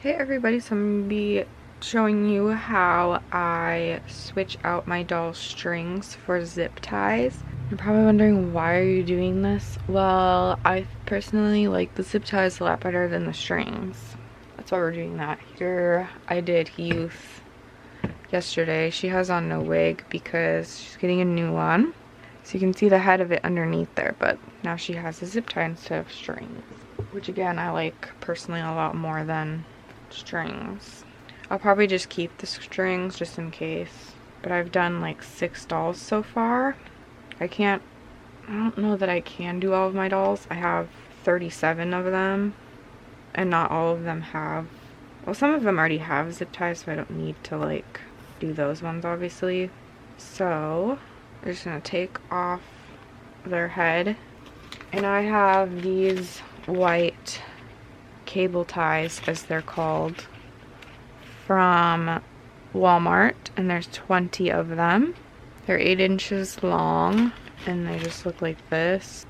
Hey everybody, so I'm going to be showing you how I switch out my doll strings for zip ties. You're probably wondering, why are you doing this? Well, I personally like the zip ties a lot better than the strings. That's why we're doing that. Here I did Youth yesterday. She has on no wig because she's getting a new one. So you can see the head of it underneath there, but now she has a zip tie instead of strings. Which again, I like personally a lot more than strings. I'll probably just keep the strings just in case. But I've done like 6 dolls so far. I don't know that I can do all of my dolls. I have 37 of them. And not all of them have, well, some of them already have zip ties, so I don't need to like do those ones obviously. So I'm just gonna take off their head. And I have these white cable ties, as they're called, from Walmart, and there's 20 of them. They're 8 inches long and they just look like this.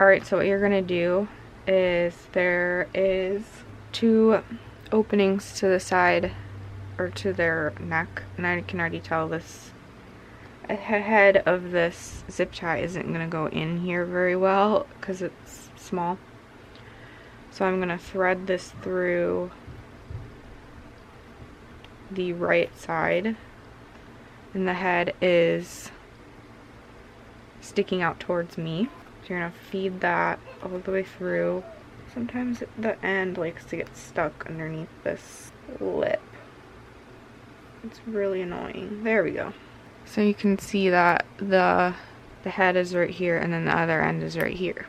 Alright, so what you're gonna do is, there is 2 openings to the side, or to their neck, and I can already tell this head of this zip tie isn't gonna go in here very well because it's small. So I'm gonna thread this through the right side, and the head is sticking out towards me. So you're gonna feed that all the way through. Sometimes the end likes to get stuck underneath this lip. It's really annoying. There we go. So you can see that the head is right here and then the other end is right here.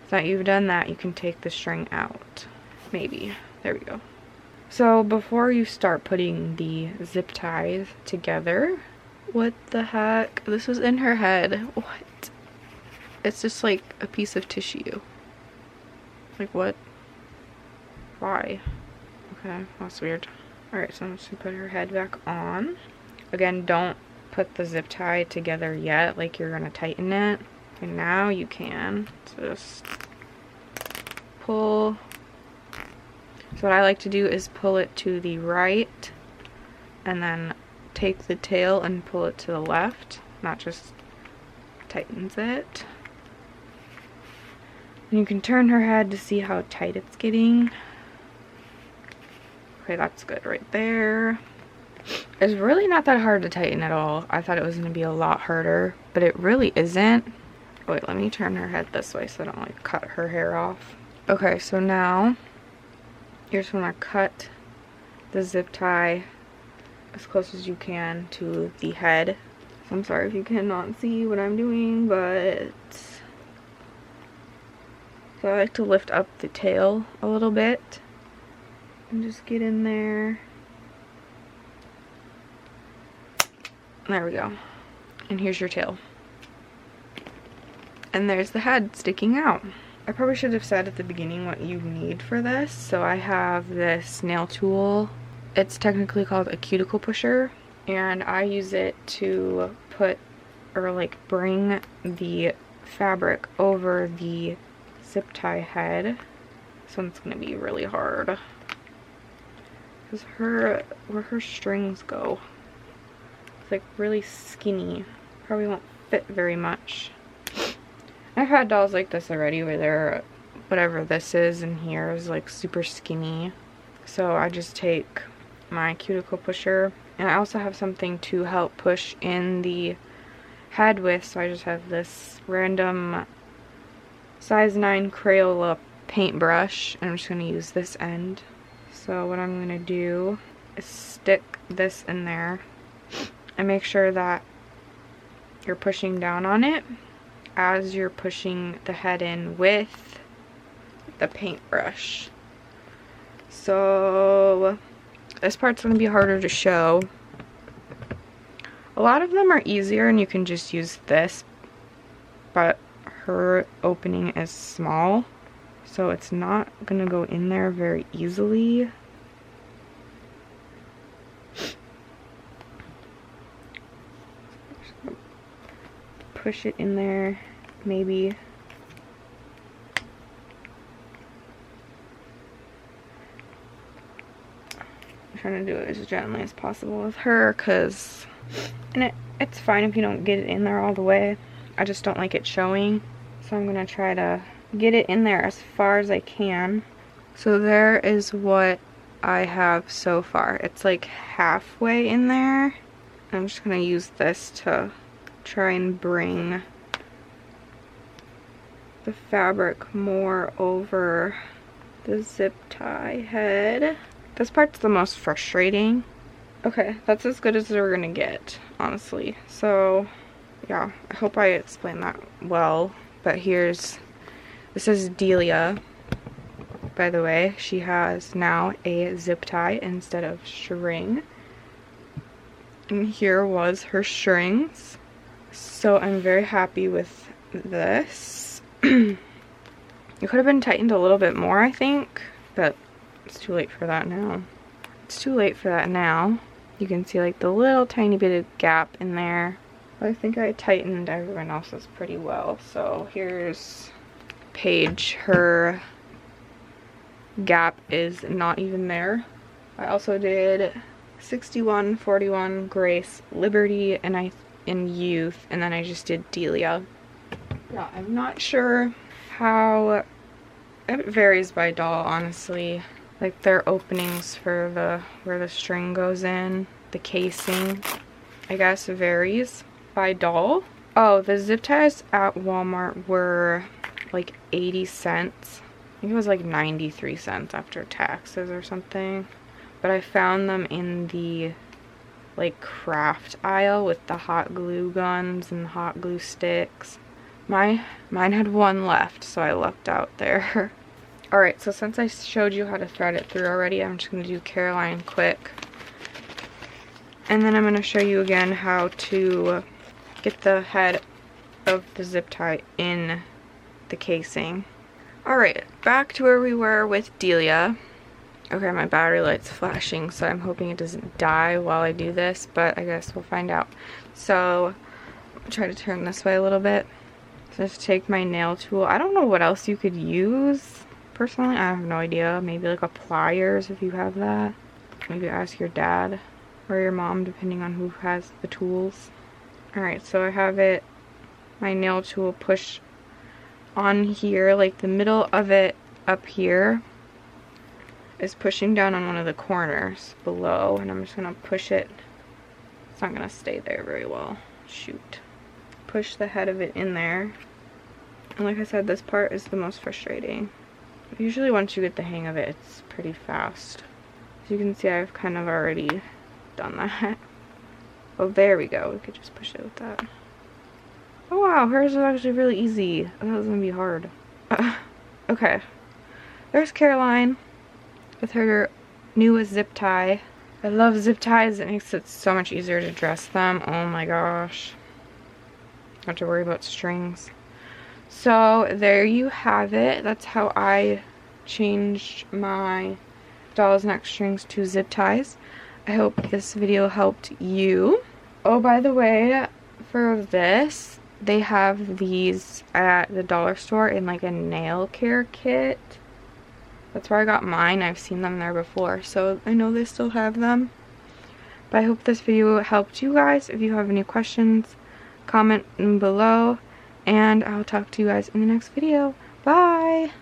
So that you've done that, you can take the string out. Maybe. There we go. So before you start putting the zip ties together, what the heck? This was in her head. What? It's just like a piece of tissue. Like what? Why? Okay, that's weird. Alright, so I'm just gonna put her head back on. Again, don't put the zip tie together yet, like you're gonna tighten it. And now you can. So just pull. So what I like to do is pull it to the right and then take the tail and pull it to the left. Not just tightens it. And you can turn her head to see how tight it's getting. Okay, that's good right there. It's really not that hard to tighten at all. I thought it was going to be a lot harder, but it really isn't. Wait, let me turn her head this way so I don't like cut her hair off. Okay, so now you're just going to cut the zip tie as close as you can to the head. So I'm sorry if you cannot see what I'm doing, but so I like to lift up the tail a little bit and just get in there. There we go. And here's your tail. And there's the head sticking out. I probably should have said at the beginning what you need for this. So I have this nail tool. It's technically called a cuticle pusher. And I use it to put, or like bring the fabric over the zip tie head. This one's gonna be really hard. Because where her strings go, like really skinny. Probably won't fit very much. I've had dolls like this already where they're, whatever this is in here is like super skinny. So I just take my cuticle pusher, and I also have something to help push in the head with. So I just have this random size 9 Crayola paintbrush, and I'm just going to use this end. So what I'm going to do is stick this in there and make sure that you're pushing down on it as you're pushing the head in with the paintbrush. So this part's going to be harder to show. A lot of them are easier and you can just use this, but her opening is small, so it's not going to go in there very easily. Push it in there, maybe. trying to do it as gently as possible with her, because, and it's fine if you don't get it in there all the way. I just don't like it showing. So I'm going to try to get it in there as far as I can. So there is what I have so far. It's like halfway in there. I'm just going to use this to try and bring the fabric more over the zip tie head. This part's the most frustrating. Okay, that's as good as we're gonna get, honestly. So yeah, I hope I explained that well. But this is Delia, by the way. She has now a zip tie instead of string. And here was her strings. So I'm very happy with this. It could have been tightened a little bit more, I think, but it's too late for that now. It's too late for that now. You can see like the little tiny bit of gap in there. I think I tightened everyone else's pretty well. So here's Paige. Her gap is not even there. I also did 61, 41, Grace, Liberty, and in Youth, and then I just did Delia. Yeah, I'm not sure how, it varies by doll, honestly. Like their openings for where the string goes in, the casing, I guess varies by doll. Oh, the zip ties at Walmart were like 80 cents. I think it was like 93 cents after taxes or something. But I found them in the like craft aisle with the hot glue guns and hot glue sticks. Mine had one left, so I lucked out there. Alright, so since I showed you how to thread it through already, I'm just going to do Caroline quick. And then I'm going to show you again how to get the head of the zip tie in the casing. Alright, back to where we were with Delia. Okay, my battery light's flashing, so I'm hoping it doesn't die while I do this, but I guess we'll find out. So, I'll try to turn this way a little bit. Just take my nail tool. I don't know what else you could use. Personally, I have no idea. Maybe like a pliers if you have that. Maybe ask your dad or your mom, depending on who has the tools. Alright, so I have my nail tool pushed on here, like the middle of it up here is pushing down on one of the corners below, and I'm just gonna push it. It's not gonna stay there very well. Shoot. Push the head of it in there. And like I said, this part is the most frustrating. Usually once you get the hang of it, it's pretty fast. As you can see, I've kind of already done that. Oh, there we go. We could just push it with that. Oh wow, hers is actually really easy. I thought it was gonna be hard. Okay. There's Caroline with her new zip tie. I love zip ties. It makes it so much easier to dress them. Oh my gosh. Don't have to worry about strings. So there you have it. That's how I changed my doll's neck strings to zip ties. I hope this video helped you. Oh, by the way, for this, they have these at the dollar store in like a nail care kit. That's where I got mine. I've seen them there before, so I know they still have them. But I hope this video helped you guys. If you have any questions, comment below, and I'll talk to you guys in the next video. Bye!